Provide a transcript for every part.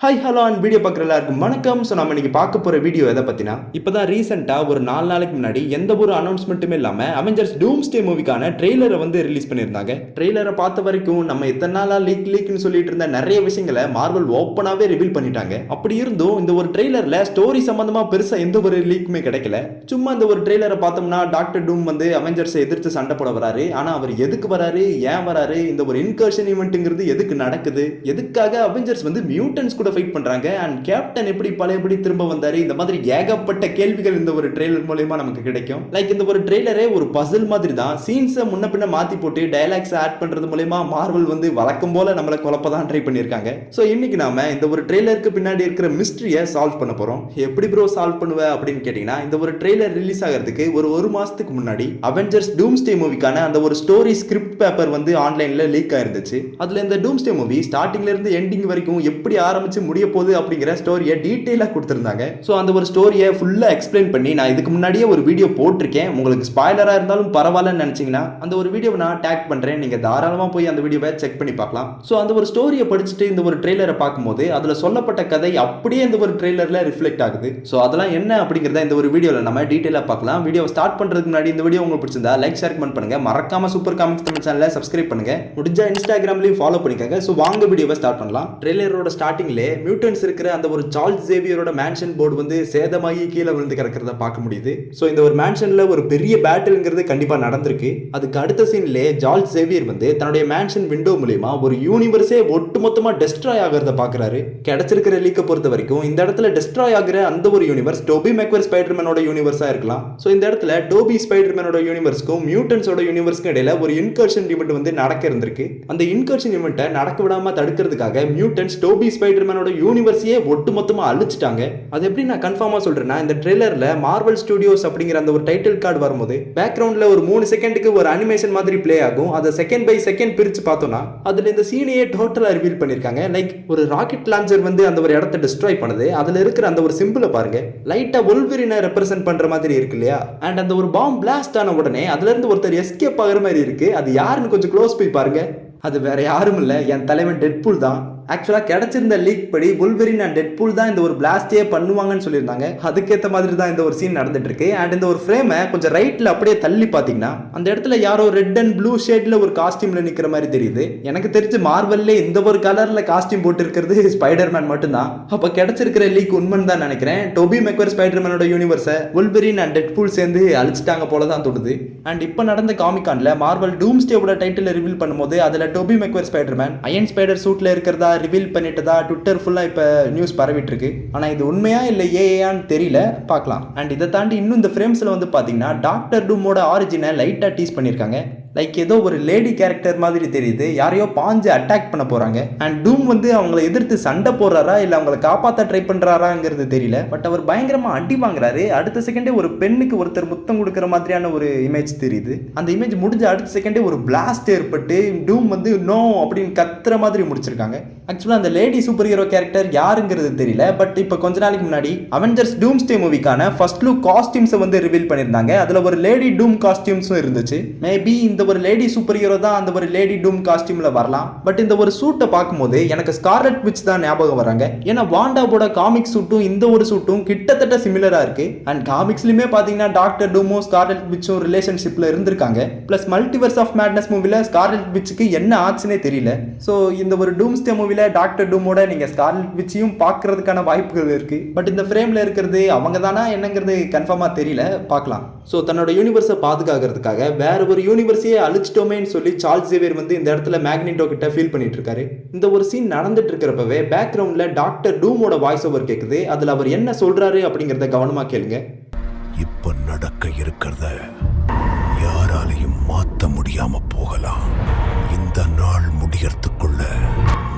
Hi hello and video பார்க்குற எல்லாருக்கும் வணக்கம். ஸோ நம்ம இன்னைக்கு பார்க்க போகிற வீடியோ எதை பற்றினா, இப்போ தான் ரீசெண்டாக ஒரு 4 நாளைக்கு முன்னாடி எந்த ஒரு அனௌன்ஸ்மெண்ட்டுமே இல்லாமல் அவெஞ்சர்ஸ் டூம்ஸ்டே மூவிக்கான ட்ரெய்லரை வந்து ரிலீஸ் பண்ணியிருந்தாங்க. ட்ரெய்லரை பார்த்த வரைக்கும் நம்ம இத்தனை நாளாக லீக்னு சொல்லிட்டு இருந்த நிறைய விஷயங்களை மார்வல் ஓப்பனாகவே ரிவீல் பண்ணிட்டாங்க. அப்படி இருந்தும் இந்த ஒரு ட்ரெய்லரில் ஸ்டோரி சம்மந்தமாக பெருசாக எந்த ஒரு லீக்குமே கிடைக்கல. சும்மா இந்த ஒரு ட்ரெய்லரை பார்த்தோம்னா டாக்டர் டூம் வந்து அவெஞ்சர்ஸை எதிர்த்து சண்டை போட வராரு. ஆனால் அவர் எதுக்கு வராரு, ஏன் வராரு, இந்த ஒரு இன்கர்ஷன் ஈவெண்ட்டுங்கிறது எதுக்கு நடக்குது, எதுக்காக அவெஞ்சர்ஸ் வந்து மியூட்டன்ஸ் கூட ஃபைட் பண்றாங்க, அண்ட் கேப்டன் எப்படி பழையபடி திரும்ப வந்தாரு, இந்த மாதிரி ஏகப்பட்ட கேள்விகள் இந்த ஒரு ட்ரெய்லர் மூலமா நமக்கு கிடைக்கும். லைக் இந்த ஒரு ட்ரெய்லரே ஒரு பசில் மாதிரி தான். சீன்ஸை முன்ன பின்ன மாத்தி போட்டு டயலாக்ஸ் ஆட் பண்றது மூலமா மார்வல் வந்து வழக்கம் போல நம்மளை குழப்பதான் ட்ரை பண்ணியிருக்காங்க. ஸோ இன்னைக்கு நாம இந்த ஒரு ட்ரெய்லருக்கு பின்னாடி இருக்கிற மிஸ்ட்ரியை சால்வ் பண்ண போறோம். எப்படி ப்ரோ சால்வ் பண்ணுவ அப்படின்னு கேட்டீங்கன்னா, இந்த ஒரு ட்ரெய்லர் ரிலீஸ் ஆகிறதுக்கு ஒரு மாசத்துக்கு முன்னாடி அவெஞ்சர்ஸ் டூம்ஸ்டே மூவிக்கான அந்த ஒரு ஸ்டோரி ஸ்கிரிப்ட் பேப்பர் வந்து ஆன்லைன்ல லீக் ஆயிருந்துச்சு. அதுல இந்த டூம்ஸ்டே மூவி ஸ்டார்டிங்ல இருந்து எண்டிங் வரைக்கும் எப்படி ஆரம்பிச்சு முடிய போகுது அப்படிங்கிற ஸ்டோரியை டீடைலா கொடுத்திருந்தாங்க. சோ அந்த ஒரு ஸ்டோரியை ஃபுல்லா எக்ஸ்பிளைன் பண்ணி நான் இதுக்கு முன்னாடியே ஒரு வீடியோ போட்டிருக்கேன். உங்களுக்கு ஸ்பாயிலரா இருந்தாலும் பரவாயில்லன்னு நினைச்சீங்கன்னா அந்த ஒரு வீடியோவை நான் டேக் பண்றேன், நீங்க தாராளமா போய் அந்த வீடியோவை செக் பண்ணி பார்க்கலாம். சோ அந்த ஒரு ஸ்டோரியை படிச்சுட்டு இந்த ஒரு ட்ரெய்லரை பார்க்கும்போது அதுல சொல்லப்பட்ட கதை அப்படியே இந்த ஒரு ட்ரெய்லர்ல ரிஃப்ளெக்ட் ஆகுது. சோ அதெல்லாம் என்ன அப்படிங்கறத இந்த ஒரு வீடியோல நம்ம டீடைலா பார்க்கலாம். வீடியோ ஸ்டார்ட் பண்றதுக்கு முன்னாடி இந்த வீடியோ உங்களுக்கு பிடிச்சிருந்தா லைக், ஷேர், கமெண்ட் பண்ணுங்க. மறக்காம சூப்பர் காமிக்ஸ் தமிழ் சேனலை சப்ஸ்கிரைப் பண்ணுங்க. முடிஞ்சா இன்ஸ்டாகிராம்லயும் ஃபாலோ பண்ணிக்கங்க. சோ வாங்க வீடியோவை ஸ்டார்ட் பண்ணலாம். ட்ரெய்லரோட ஸ்டார்டிங்ல மியூட்டன்ஸ் இருக்கிற அந்த ஒரு சார்ல்ஸ் சேவியரோட மேன்ஷன் போர்டு வந்து சேதமாகி கீழே விழுந்து கிடக்கிறத பார்க்க முடியுது. ஸோ இந்த ஒரு மேன்ஷன்ல ஒரு பெரிய பேட்டில்ங்கிறது கண்டிப்பா நடந்திருக்கு. அதுக்கு அடுத்த சீன்லே சார்ல்ஸ் சேவியர் வந்து தன்னுடைய மேன்ஷன் விண்டோ மூலமா ஒரு யூனிவர்ஸே ஒட்டுமொத்தமா டெஸ்ட்ராய் ஆகிறத பார்க்கறாரு. கிடைச்சிருக்கிற லீக்கை பொறுத்த வரைக்கும் இந்த இடத்துல டெஸ்ட்ராய் ஆகிற அந்த ஒரு யூனிவர்ஸ் டோபி மேக்வேர் ஸ்பைடர்மேனோட யூனிவர்ஸா இருக்கலாம். ஸோ இந்த இடத்துல டோபி ஸ்பைடர்மேனோட யூனிவர்ஸ்க்கும் மியூட்டன்ஸோட யூனிவர்ஸ்க்கும் இடையில ஒரு இன்கர்ஷன் ஈவெண்ட் வந்து நடக்க இருந்திருக்கு. அந்த இன்கர்ஷன் ஈவெண்ட்டை நடக்க விடாம தடுக்கிறதுக்காக மியூட்டன்ஸ் டோபி ஸ்பைடர்மேனோட யூனிவர்ஸையே ஒட்டுமொத்தமா அழிச்சிட்டாங்க. அது எப்படி நான் கன்ஃபார்மா சொல்றேன்னா, இந்த ட்ரெய்லர்ல மார்வல் ஸ்டுடியோஸ் அப்படிங்கிற அந்த ஒரு டைட்டில் கார்டு வரும்போது பேக்ரவுண்ட்ல ஒரு 3 செகண்டுக்கு ஒரு அனிமேஷன் மாதிரி பிளே ஆகும். அதை செகண்ட் பை செகண்ட் பிரிச்சு பார்த்தோம்னா அதுல இந்த சீனையே டோட்டலா ரிவீல் பண்ணிருக்காங்க. லைக் ஒரு ராக்கெட் லான்ச்சர் வந்து அந்த ஒரு இடத்தை டிஸ்ட்ராய் பண்ணுது. அதுல இருக்கிற அந்த ஒரு சிம்பிளை பாருங்க, லைட்டா வொல்வரினை ரெப்ரசென்ட் பண்ற மாதிரி இருக்கு இல்லையா? அண்ட் அந்த ஒரு பாம் பிளாஸ்ட் ஆன உடனே அதுல இருந்து ஒருத்தர் எஸ்கேப் ஆகிற மாதிரி இருக்கு. அது யாருன்னு கொஞ்சம் க்ளோஸ் போய் பாருங்க. அது வேற யாரும் இல்ல, என் தலைவன் டெட்பூல் தான். ஆக்சுவலாக கிடைச்சிருந்த லீக் படி வுல்வரின் அண்ட் டெட்பூல் தான் இந்த ஒரு பிளாஸ்டே பண்ணுவாங்கன்னு சொல்லியிருந்தாங்க. அதுக்கேற்ற மாதிரி தான் இந்த ஒரு சீன் நடந்துட்டு இருக்கு. அண்ட் இந்த ஒரு ஃப்ரேமை கொஞ்சம் ரைட்ல அப்படியே தள்ளி பார்த்தீங்கன்னா அந்த இடத்துல யாரோ ரெட் அண்ட் ப்ளூ ஷேட்ல ஒரு காஸ்டியூம்ல நிற்கிற மாதிரி தெரியுது. எனக்கு தெரிஞ்சு மார்வல்ல இந்த ஒரு கலர்ல காஸ்டியூம் போட்டு இருக்கிறது ஸ்பைடர்மேன் மட்டும்தான். அப்போ கிடைச்சிருக்கிற லீக் உண்மைன்னு தான் நினைக்கிறேன். டோபி மேக்வேர் ஸ்பைடர்மேனோட யூனிவர்ஸை வுல்வரின் அண்ட் டெட்பூல் சேர்ந்து அழிச்சிட்டாங்க போல தான் தோணுது. அண்ட் இப்போ நடந்த காமிகான்ல மார்வல் டூம்ஸ்டேவோட டைட்டில் ரிவீல் பண்ணும்போது அதுல டோபி மேக்வேர் ஸ்பைடர்மேன் அயன் ஸ்பைடர் சூட்ல இருக்கிறதா ரிவீல் பண்ணிட்டதா ட்விட்டர் ஃபுல்லா இப்ப நியூஸ் பரவிட்டு இருக்கு. ஆனா இது உண்மையா இல்ல ஏஆன்னு தெரியல, பார்க்கலாம். அண்ட் இதை தாண்டி இன்னும் இந்த ஃப்ரேம்ஸ்ல வந்து பாத்தீங்கன்னா டாக்டர் டூமோட ஆரிஜினை லைட்டா டீஸ் பண்ணிருக்காங்க. லைக் ஏதோ ஒரு லேடி கேரக்டர் மாதிரி தெரியுது. யாரையோ பாஞ்சு அட்டாக் பண்ண போறாங்க. அண்ட் டூம் வந்து அவங்களை எதிர்த்து சண்டை போடுறாரா இல்ல அவங்களை காப்பாற்ற ட்ரை பண்றாராங்கிறது தெரியல. பட் அவர் பயங்கரமா அடி வாங்குறாரு. அடுத்த செகண்டே ஒரு பெண்ணுக்கு ஒருத்தர் முத்தம் கொடுக்குற மாதிரியான ஒரு இமேஜ் தெரியுது. அந்த இமேஜ் முடிஞ்ச அடுத்த செகண்டே ஒரு பிளாஸ்ட் ஏற்பட்டு டூம் வந்து நோ அப்படின்னு கத்துற மாதிரி முடிச்சிருக்காங்க. ஆக்சுவலா அந்த லேடி சூப்பர் ஹீரோ கேரக்டர் யாருங்கிறது தெரியல. பட் இப்போ கொஞ்ச நாளைக்கு முன்னாடி அவெஞ்சர்ஸ் டூம்ஸ்டே மூவிக்கான ஃபர்ஸ்ட் லுக் காஸ்டியூம்ஸை வந்து ரிவீல் பண்ணியிருந்தாங்க. அதுல ஒரு லேடி டூம் காஸ்டியூம்ஸும் இருந்துச்சு. மேபி இந்த ஒரு லேடி சூப்பர் ஹீரோ தான் அந்த ஒரு லேடி டூம் காஸ்டியூம்ல வரலாம். பட் இந்த ஒரு சூட்டை பார்க்கும்போது எனக்கு ஸ்கார்லெட் விட்ச் தான் ஞாபகம் வராங்க. ஏன்னா வாண்டாவோட காமிக் சூட்டும் இந்த ஒரு சூட்டும் கிட்டத்தட்ட சிமிலரா இருக்கு. அண்ட் காமிக்ஸ்லயுமே பாத்தீங்கன்னா டாக்டர் டூமும் ஸ்கார்லெட் விட்சும் ரிலேஷன்ஷிப்ல இருந்திருக்காங்க. பிளஸ் மல்டிவர்ஸ் ஆஃப் மேட்னஸ் மூவில ஸ்கார்லெட் விட்சுக்கு என்ன ஆச்சுன்னே தெரியல. ஸோ இந்த ஒரு டூம்ஸ்டே மூவில டாக்டர் டூமோட நீங்க ஸ்கார்லெட் விட்சையும் பார்க்கறதுக்கான வாய்ப்புகள் இருக்கு. பட் இந்த ஃப்ரேம்ல இருக்கிறது அவங்க தானா என்னங்கிறது கன்ஃபார்மா தெரியல, பார்க்கலாம். ஸோ தன்னோட யூனிவர்ஸை பாதுகாக்கிறதுக்காக வேற ஒரு யூனிவர்ஸையே அழிச்சிட்டோமேன்னு சொல்லி சார்ல்ஸ் சேவியர் வந்து இந்த இடத்துல மேக்னிட்டோ கிட்ட ஃபீல் பண்ணிட்டு இருக்காரு. இந்த ஒரு சீன் நடந்துட்டு இருக்கிறப்பவே பேக்ரவுண்ட்ல டாக்டர் டூமோட வாய்ஸ் ஓவர் கேக்குது. அதுல அவர் என்ன சொல்றாரு அப்படிங்கறத கவனமா கேளுங்க. இப்ப நடக்க இருக்கிறத யாராலையும் மாத்த முடியாம போகலாம். இந்த நாள் முடியறதுக்குள்ள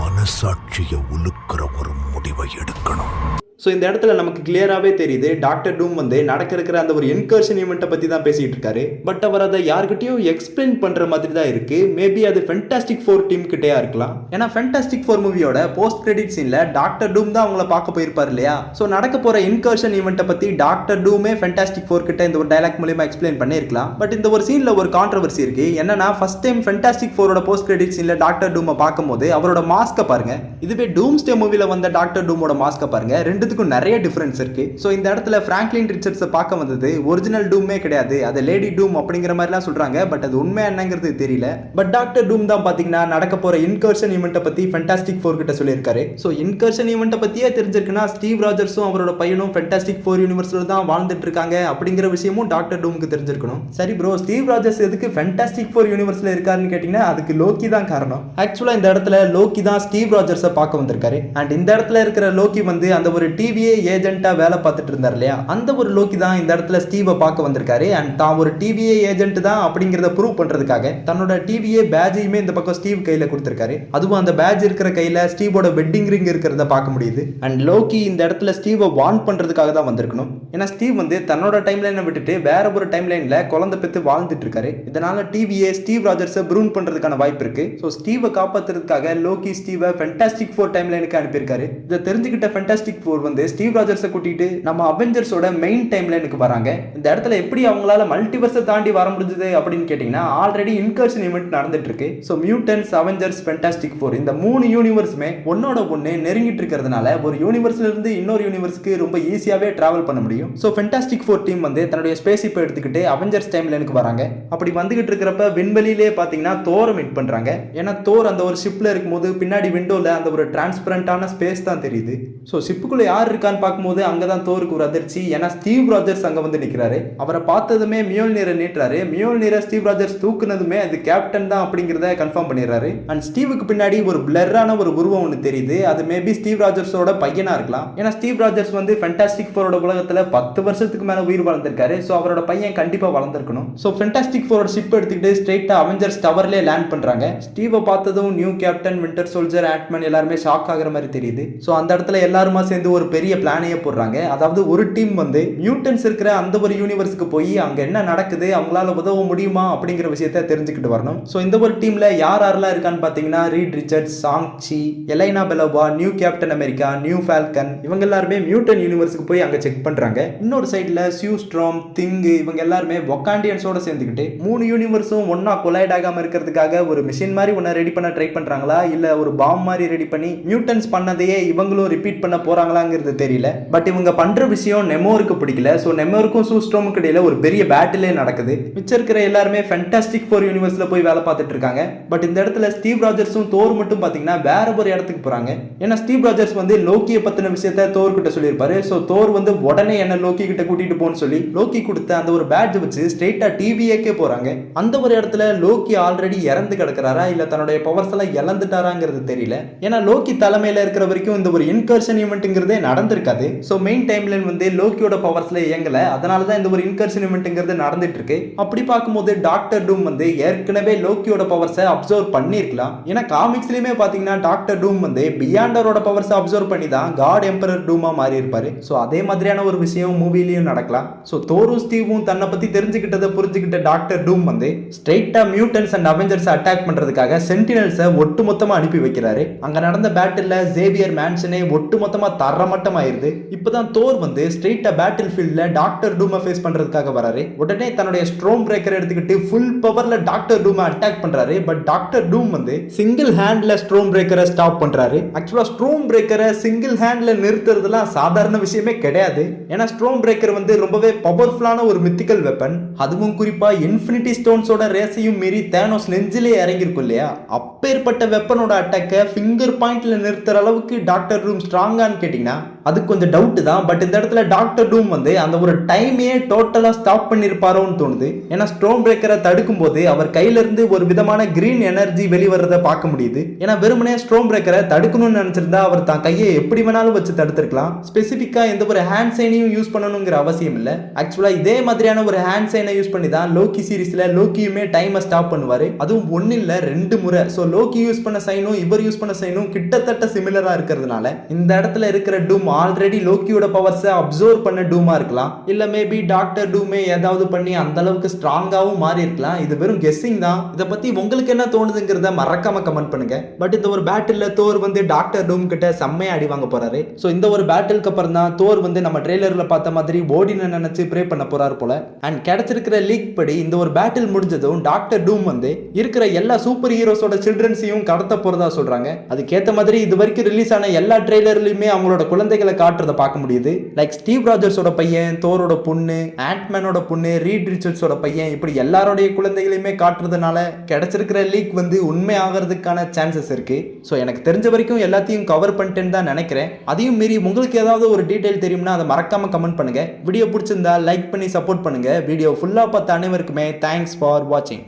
மனசாட்சியை உலுக்கிற ஒரு முடிவை எடுக்கணும். ஸோ இந்த இடத்துல நமக்கு கிளியராகவே தெரியுது டாக்டர் டூம் வந்து நடக்க இருக்கிற அந்த ஒரு இன்கர்ஷன் ஈவெண்ட்டை பற்றி தான் பேசிகிட்டு இருக்காரு. பட் அவர் அதை யார்கிட்டயும் எக்ஸ்பிளைன் பண்ணுற மாதிரி தான் இருக்கு. மேபி அது ஃபென்டாஸ்டிக் ஃபோர் டீம் கிட்டேயா இருக்கலாம். ஏன்னா ஃபென்டாஸ்டிக் ஃபோர் மூவியோட போஸ்ட் கிரெடிட் சீனில் டாக்டர் டூம் தான் அவங்கள பார்க்க போயிருப்பார் இல்லையா. ஸோ நடக்க போகிற இன்கர்ஷன் ஈவெண்ட்டை பற்றி டாக்டர் டூமே ஃபென்டாஸ்டிக் ஃபோர் கிட்ட இந்த ஒரு டைலாக் மூலியமா எக்ஸ்பிளைன் பண்ணியிருக்கலாம். பட் இந்த ஒரு சீனில் ஒரு கான்ட்ரவர்சி இருக்கு. என்னன்னா ஃபர்ஸ்ட் டைம் ஃபென்டாஸ்டிக் ஃபோரோட போஸ்ட் கிரெடிட் சீனில் டாக்டர் டூமை பார்க்கும்போது அவரோட மாஸ்கை பாருங்க, இதுவே டூம்ஸ்டே மூவில வந்த டாக்டர் டூமோட மாஸ்கை பாருங்க, ரெண்டுத்துக்கும் நிறைய டிஃபரன்ஸ் இருக்கு. சோ இந்த இடத்துல பிராங்க்லின் ரிச்சர்ட்ஸை பார்க்க வந்தது ஒரிஜினல் டூமே கிடையாது, அது லேடி டூம் அப்படிங்கிற மாதிரிலாம் சொல்றாங்க. பட் அது உண்மை என்னங்கிறது தெரியல. பட் டாக்டர் டூம் தான் பாத்தீங்கன்னா நடக்க போற இன்கர்ஷன் ஈவெண்ட்டை பத்தி ஃபென்டாஸ்டிக் ஃபோர் கிட்ட சொல்லியிருக்காரு. ஸோ இன்கர்ஷன் ஈவெண்ட்டை பத்தியே தெரிஞ்சிருக்குன்னா ஸ்டீவ் ராஜர்ஸும் அவரோட பையனும் ஃபென்டாஸ்டிக் ஃபோர் யூனிவர்ஸ்ல தான் வாழ்ந்துட்டு இருக்காங்க அப்படிங்கிற விஷயமும் டாக்டர் டூமுக்கு தெரிஞ்சிருக்கணும். சரி ப்ரோ, ஸ்டீவ் ராஜர்ஸ் எதுக்கு ஃபென்டாஸ்டிக் ஃபோர் யூனிவர்ஸ்ல இருக்காருன்னு கேட்டீங்கன்னா அதுக்கு லோக்கி தான் காரணம். ஆக்சுவலா இந்த இடத்துல லோக்கி தான் ஸ்டீவ் ராஜர்ஸை பார்க்க வந்திருக்காரு. அண்ட் இந்த இடத்துல இருக்கிற லோக்கி வந்து அந்த ஒரு டிவிஏ ஏஜென்ட்டா வேலை பார்த்துட்டு இருந்தார் இல்லையா, அந்த ஒரு லோக்கி தான் இந்த இடத்துல ஸ்டீவை பார்க்க வந்திருக்காரு. அண்ட் தான் ஒரு டிவிஏ ஏஜென்ட் தான் அப்படிங்கிறத ப்ரூவ் பண்றதுக்காக தன்னோட டிவிஏ பேஜையுமே இந்த பக்கம் ஸ்டீவ் கையில கொடுத்திருக்காரு. அதுவும் அந்த பேஜ் இருக்கிற கையில ஸ்டீவோட வெட்டிங் ரிங் இருக்கிறத பார்க்க முடியுது. அண்ட் லோக்கி இந்த இடத்துல ஸ்டீவை வார்ன் பண்றதுக்காக தான் வந்திருக்கணும். ஏன்னா ஸ்டீவ் வந்து தன்னோட டைம் லைனை விட்டுட்டு வேற ஒரு டைம் லைன்ல குழந்தை பெற்று வாழ்ந்துட்டு இருக்காரு. இதனால டிவிஏ ஸ்டீவ் ராஜர்ஸை ப்ரூன் பண்றதுக்கான வாய்ப்பு இருக்கு. ஸோ ஸ்டீவை காப்பாத்துறதுக்காக லோக்கி ஸ்டீவை ஃபென்டாஸ்டிக் ஃபோர் டைம் லைனுக்கு அனுப்பியிருக்காரு. இதை தெரிஞ்சுக்கிட்ட ஃபென்டாஸ்டிக் ஃபோர் வந்து ஸ்டீவ் ராஜர்ஸை கூட்டிட்டு நம்ம அவெஞ்சர்ஸோட மெயின் டைம் லைனுக்கு வராங்க. இந்த இடத்துல எப்படி அவங்களால மல்டிவர்ஸை தாண்டி வர முடிஞ்சது அப்படின்னு கேட்டீங்கன்னா ஆல்ரெடி இன்கர்ஷன் ஈவெண்ட் நடந்துட்டு இருக்கு. So mutants, Avengers, fantastic four இந்த மூணு யூனிவர்ஸுமே ஒன்னோட ஒன்று நெருங்கிட்டு இருக்கிறதுனால ஒரு யூனிவர்ஸ்ல இருந்து இன்னொரு யூனிவர்ஸ்க்கு ரொம்ப ஈஸியாவே டிராவல் பண்ண முடியும். ஸோ ஃபென்டாஸ்டிக் ஃபோர் டீம் வந்து தன்னுடைய ஸ்பேஸ் ஷிப்பை எடுத்துக்கிட்டு அவெஞ்சர்ஸ் டைம் லைனுக்கு வராங்க. அப்படி வந்துகிட்டு இருக்கிறப்ப விண்வெளியிலே பார்த்தீங்கன்னா தோரை மீட் பண்றாங்க. ஏன்னா தோர் அந்த ஒரு ஷிப்ல இருக்கும்போது பின்னாடி விண்டோல அந்த ஒரு டிரான்ஸ்பரண்டான ஸ்பேஸ் தான் தெரியுது. ஸோ ஷிப்புக்குள்ள யார் இருக்கான்னு பார்க்கும்போது அங்கதான் தோருக்கு ஒரு அதிர்ச்சி. ஏன்னா ஸ்டீவ் ராஜர்ஸ் அங்க வந்து நிற்கிறாரு. அவரை பார்த்ததுமே மியோல்நீரை நீட்டுறாரு. மியோல்நீரை ஸ்டீவ் ராஜர்ஸ் தூக்குனதுமே அது கேப்டன் தான் அப்படிங்கிறத கன்ஃபார்ம் பண்ணிடுறாரு. அண்ட் ஸ்டீவுக்கு பின்னாடி ஒரு பிளரான ஒரு உருவம் ஒன்று தெரியுது. அது மேபி ஸ்டீவ் ராஜர்ஸோட பையனா இருக்கலாம். ஏன்னா ஸ்டீவ் ராஜர்ஸ் வந்து ஃபென்டாஸ்டிக் ஃபோரோட உலகத்துல 10 வருஷத்துக்கு மேல உயிர் வளர்ந்திருக்காரு. ஸோ அவரோட பையன் கண்டிப்பா வளர்ந்திருக்கணும். ஸோ ஃபென்டாஸ்டிக் ஃபோரோட ஷிப் எடுத்துக்கிட்டு ஸ்ட்ரெயிட்டா அவெஞ்சர்ஸ் டவர்லேயே லேண்ட் பண்றாங்க. ஸ்டீவை பார்த்ததும் நியூ கேப்டன், வின்டர் சோல்ஜர், ஆட்மேன் எல்லாருமே ஷாக் ஆகிற மாதிரி தெரியுது. ஸோ அந்த இடத்துல எல்லாருமா சேர்ந்து ஒரு பெரிய பிளானையே போடுறாங்க. அதாவது ஒரு டீம் வந்து மியூட்டன்ஸ் இருக்கிற அந்த ஒரு யூனிவர்ஸ்க்கு போய் அங்க என்ன நடக்குது, அவங்களால உதவ முடியுமா அப்படிங்கிற விஷயத்தை தெரிஞ்சுக்கிட்டு வரணும். ஸோ இந்த ஒரு டீம்ல யாரெல்லாம் இருக்கான்னு பார்த்தீங்கன்னா Reed Richards, Shang Chi, Yelena Belova, new Captain America, new Falcon இவங்க எல்லாருமே மியூட்டன் யூனிவர்ஸ்க்கு போய் அங்க செக் பண்றாங்க. இன்னொரு சைட்ல சியூ ஸ்ட்ராம், திங் இவங்க எல்லாருமே வொக்காண்டியன்ஸோட சேர்ந்துக்கிட்டு 3 யூனிவர்ஸும் ஒன்னா கொலைட் ஆகாம இருக்கிறதுக்காக ஒரு மிஷின் மாதிரி ஒன்ன ரெடி பண்ண ட்ரை பண்றாங்களா, இல்ல ஒரு பாம் மாதிரி ரெடி பண்ணி மியூட்டன்ஸ் பண்ணதையே இவங்களும் ரிப்பீட் பண்ண போறாங்களாங்கிறது தெரியல. பட் இவங்க பண்ற விஷயம் நெமோருக்கு பிடிக்கல. ஸோ நெமோருக்கும் சூஸ்ட்ரோமுக்கு இடையில ஒரு பெரிய பேட்டிலே நடக்குது. மிச்சம் இருக்கிற எல்லாருமே ஃபென்டாஸ்டிக் ஃபோர் யூனிவர்ஸ்ல போய் வேலை பார்த்துட்டு இருக்காங்க. பட் இந்த இடத்துல ஸ்டீவ் ராஜர்ஸும் தோர் மட்டும் பாத்தீங்கன்னா வேற ஒரு இடத்துக்கு போறாங்க. ஏன்னா ஸ்டீவ் ராஜர்ஸ் வந்து லோக்கியை பத்தின விஷயத்த தோர் கிட்ட சொல்லியிருப்பாரு. ஸோ தோர் வந்து உடனே என்ன லோக்கி கிட்ட கூட்டிட்டு போன்னு சொல்லி லோக்கி கொடுத்த அந்த ஒரு பேட்ஜ் வச்சு ஸ்ட்ரெயிட்டா டிவிஏக்கே போறாங்க. அந்த ஒரு இடத்துல லோக்கி ஆல்ரெடி இறந்து கிடக்கிறாரா இல்ல தன்னுடைய பவர்ஸ் எல்லாம் இழந்துட்டாராங்கிறது தெரியல. ஏன்னா லோக்கி தலைமையில இருக்கிற வரைக்கும் இந்த ஒரு இன்கர்ஷன் ஈவெண்ட்ங்கிறதே நடந்திருக்காது. ஸோ மெயின் டைம்லைன் வந்து லோக்கியோட பவர்ஸ்ல இயங்கல. அதனால தான் இந்த ஒரு இன்கர்ஷன் ஈவெண்ட்ங்கிறது நடந்துட்டு இருக்கு. அப்படி பார்க்கும்போது டாக்டர் டூம் வந்து ஏற்கனவே லோக்கியோட பவர்ஸை அப்சர்வ் பண்ணிருக்கலாம். ஏன்னா காமிக்ஸ்லயுமே பாத்தீங்கன்னா டாக்டர் டூம் வந்து பியாண்டரோட பவர்ஸை அப்சர்வ் பண்ணி தான் காட் எம்பரர் டூமா மாறி இருப்பாரு. ஸோ அதே மாதிரியான ஒரு விஷயம் மூவிலையும் நடக்கலாம். ஸோ தோரும் ஸ்டீவும் தன்னை பத்தி தெரிஞ்சுக்கிட்டதை புரிஞ்சுக்கிட்ட டாக்டர் டூம் வந்து ஸ்ட்ரெயிட்டா மியூட்டன்ஸ் அண்ட் அவெஞ்சர்ஸ் அட்டாக் பண்றதுக்காக சென்டினல்ஸை ஒட்டுமொத்தமா அனுப்பி வைக்கிறாரு. அங்க நடந்த பேட்டில் ஜேவியர் மேன்ஷனே ஒட்டுமொத்தமா தரமட்டமாயிருது. இப்பதான் தோர் வந்து ஸ்ட்ரெயிட்டா பேட்டில் ஃபீல்ட்ல டாக்டர் டூமை ஃபேஸ் பண்றதுக்காக வராரு. உடனே தன்னுடைய ஸ்ட்ரோம் பிரேக்கர் எடுத்துக்கிட்டு ஃபுல் பவர்ல டாக்டர் டூமை அட்டாக் பண்றாரு. பட் டாக்டர் டூம் வந்து சிங்கிள் ஹேண்ட்ல ஸ்ட்ரோம் பிரேக்கரை ஸ்டாப் பண்றாரு. ஆக்சுவலா ஸ்ட்ரோம் பிரேக்கரை சிங்கிள் ஹேண்ட்ல நிறுத்துறதுலாம் சாதாரண விஷயமே கிடையாது. ஏன்னா ஸ்ட்ரோம் பிரேக்கர் வந்து ரொம்பவே பவர்ஃபுல்லான ஒரு மித்திக்கல் வெப்பன். அதுவும் குறிப்பா இன்ஃபினிட்டி ஸ்டோன்ஸோட ரேஸையும் மீறி தேனோஸ் நெஞ்சிலே இறங்கியிருக்கும் இல்லையா, அப்பேற்பட்ட வெப்பனோட அட்டாக்கை ஃபிங்கர் பாயிண்ட்ல நிறுத்துற அளவுக்கு டாக்டர் டூம் ஸ்ட்ராங்கான்னு கேட்டீங்கன்னா அது கொஞ்சம் டவுட் தான். பட் இந்த இடத்துல டாக்டர் டூம் வந்து அந்த ஒரு டைமையே டோட்டலா ஸ்டாப் பண்ணிருப்பாரோன்னு தோணுது. ஏன்னா ஸ்ட்ரோம் பிரேக்கரை தடுக்கும் போது அவர் கையில இருந்து ஒரு விதமான கிரீன் எனர்ஜி வெளிவரத பார்க்க முடியுது. ஏன்னா வெறுமனே ஸ்ட்ரோம் பிரேக்கரை தடுக்கணும்னு நினைச்சிருந்தா அவர் தான் கையை எப்படி வேணாலும் வச்சு தடுத்திருக்கலாம். ஸ்பெசிபிக்கா எந்த ஒரு ஹேண்ட் சைனையும் யூஸ் பண்ணணுங்கிற அவசியம் இல்லை. ஆக்சுவலா இதே மாதிரியான ஒரு ஹேண்ட் சைனை யூஸ் பண்ணி தான் லோக்கி சீரிஸ்ல லோக்கியுமே டைமை ஸ்டாப் பண்ணுவாரு. அதுவும் 1 இல்ல 2 முறை. ஸோ லோக்கி யூஸ் பண்ண சைனும் இவர் யூஸ் பண்ண சைனும் கிட்டத்தட்ட சிமிலரா இருக்கிறதுனால இந்த இடத்துல இருக்கிற டூம் ஆல்ரெடி லோக்கியோட பவர்ஸை அப்சர்வ் பண்ண டூமா இருக்கலாம், இல்ல மேபி டாக்டர் டூமே ஏதாவது பண்ணி அந்த அளவுக்கு ஸ்ட்ராங்காவும் மாறி இருக்கலாம். இது வெறும் கெஸ்ஸிங் தான். இதை பத்தி உங்களுக்கு என்ன தோணுதுங்கிறத மறக்காம கமெண்ட் பண்ணுங்க. பட் இந்த ஒரு பேட்டில் தோர் வந்து டாக்டர் டூம் கிட்ட செம்மையா அடி வாங்க போறாரு. ஸோ இந்த ஒரு பேட்டிலுக்கு அப்புறம் தான் தோர் வந்து நம்ம ட்ரெய்லர்ல பார்த்த மாதிரி ஓடின நினைச்சு ப்ரே பண்ண போறாரு போல. அண்ட் கிடைச்சிருக்கிற லீக் படி இந்த ஒரு பேட்டில் முடிஞ்சதும் டாக்டர் டூம் வந்து இருக்கிற எல்லா சூப்பர் ஹீரோஸோட சில்ட்ரன்ஸையும் கடத்த போறதா சொல்றாங்க. அதுக்கேற்ற மாதிரி இது வரைக்கும் ரிலீஸ் ஆன எல்லா ட்ரெய்லர்லயுமே அவங்களோட குழந்தைகளை காட்டுறதை பார்க்க முடியுது. லைக் ஸ்டீவ் ராஜர்ஸோட பையன், தோரோட பொண்ணு, ஆண்ட்மேனோட பொண்ணு, ரீட் ரிச்சர்ட்ஸோட பையன், இப்படி எல்லாரோடைய குழந்தைகளையுமே காட்டுறதுனால கிடைச்சிருக்கிற லீக் வந்து உண்மை ஆகிறதுக்கான சான்சஸ் இருக்கு. ஸோ எனக்கு தெரிஞ்ச வரைக்கும் எல்லாத்தையும் கவர் பண்ணிட்டேன்னு தான் நினைக்கிறேன். அதையும் மீறி உங்களுக்கு ஏதாவது ஒரு டீடைல் தெரியும்னா அதை மறக்காம கமெண்ட் பண்ணுங்க. வீடியோ பிடிச்சிருந்தா லைக் பண்ணி சப்போர்ட் பண்ணுங்க. வீடியோ ஃபுல்லா பார்த்த அனைவருக்குமே தேங்க்ஸ் ஃபார் வாட்சிங்.